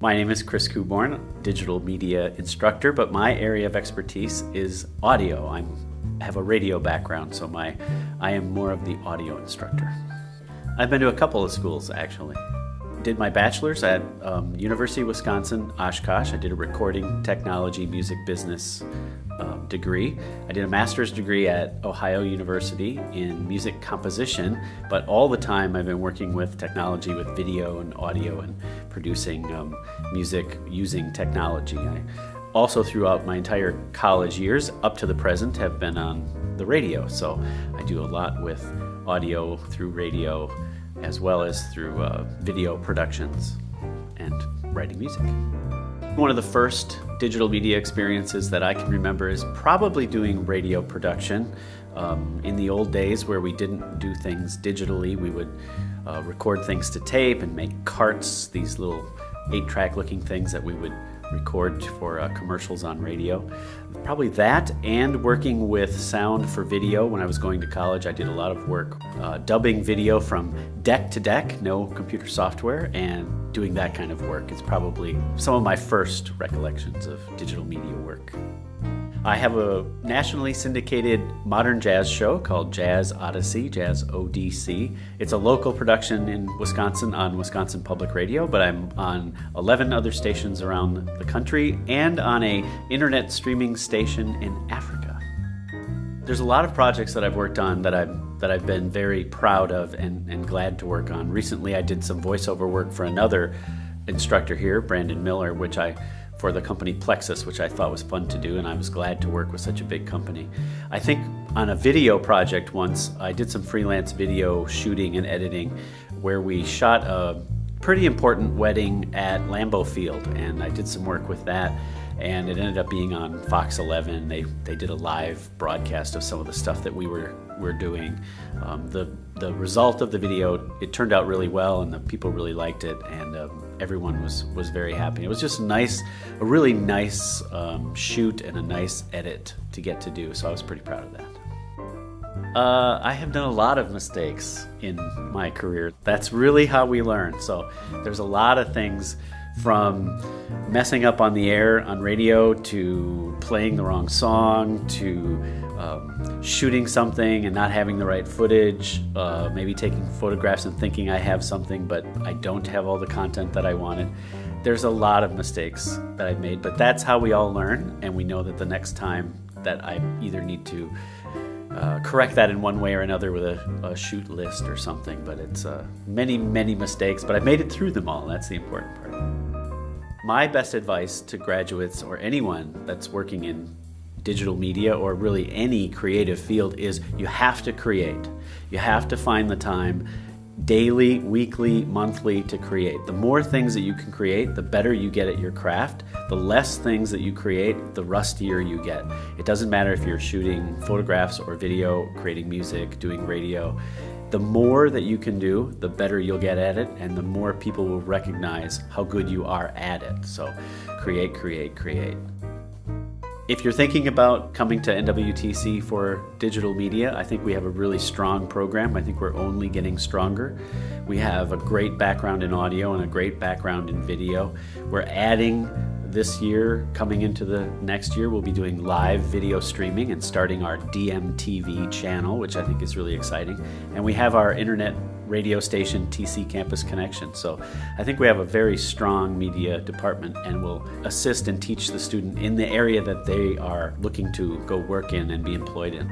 My name is Chris Kuborn, digital media instructor, but my area of expertise is audio. I have a radio background, so I am more of the audio instructor. I've been to a couple of schools, actually. Did my bachelor's at University of Wisconsin, Oshkosh. I did a recording technology, music business degree. I did a master's degree at Ohio University in music composition, but all the time I've been working with technology, with video and audio and producing music using technology. I also, throughout my entire college years, up to the present, have been on the radio. So I do a lot with audio through radio, as well as through video productions and writing music. One of the first digital media experiences that I can remember is probably doing radio production. In the old days where we didn't do things digitally, we would record things to tape and make carts, these little 8-track looking things that we would record for commercials on radio. Probably that, and working with sound for video. When I was going to college, I did a lot of work dubbing video from deck to deck, no computer software, and doing that kind of work is probably some of my first recollections of digital media work. I have a nationally syndicated modern jazz show called Jazz Odyssey, Jazz ODC. It's a local production in Wisconsin on Wisconsin Public Radio, but I'm on 11 other stations around the country and on an internet streaming station in Africa. There's a lot of projects that I've worked on that I've been very proud of and glad to work on. Recently, I did some voiceover work for another instructor here, Brandon Miller, for the company Plexus, which I thought was fun to do, and I was glad to work with such a big company. I think on a video project once, I did some freelance video shooting and editing where we shot a pretty important wedding at Lambeau Field, and I did some work with that, and it ended up being on Fox 11. They did a live broadcast of some of the stuff that we were doing. The result of the video, it turned out really well, and the people really liked it, and everyone was very happy. It was just a really nice shoot and a nice edit to get to do, so I was pretty proud of that. I have done a lot of mistakes in my career. That's really how we learn. So there's a lot of things, from messing up on the air on radio to playing the wrong song to shooting something and not having the right footage, maybe taking photographs and thinking I have something but I don't have all the content that I wanted. There's a lot of mistakes that I've made, but that's how we all learn, and we know that the next time that I either need to correct that in one way or another with a shoot list or something. But it's many mistakes, but I've made it through them all. That's the important part. My best advice to graduates or anyone that's working in digital media or really any creative field is you have to create. You have to find the time daily, weekly, monthly to create. The more things that you can create, the better you get at your craft. The less things that you create, the rustier you get. It doesn't matter if you're shooting photographs or video, creating music, doing radio. The more that you can do, the better you'll get at it, and the more people will recognize how good you are at it. So create. If you're thinking about coming to NWTC for digital media, I think we have a really strong program. I think we're only getting stronger. We have a great background in audio and a great background in video. We're adding this year, coming into the next year, we'll be doing live video streaming and starting our DMTV channel, which I think is really exciting. And we have our internet radio station, TC Campus Connection. So I think we have a very strong media department, and will assist and teach the student in the area that they are looking to go work in and be employed in.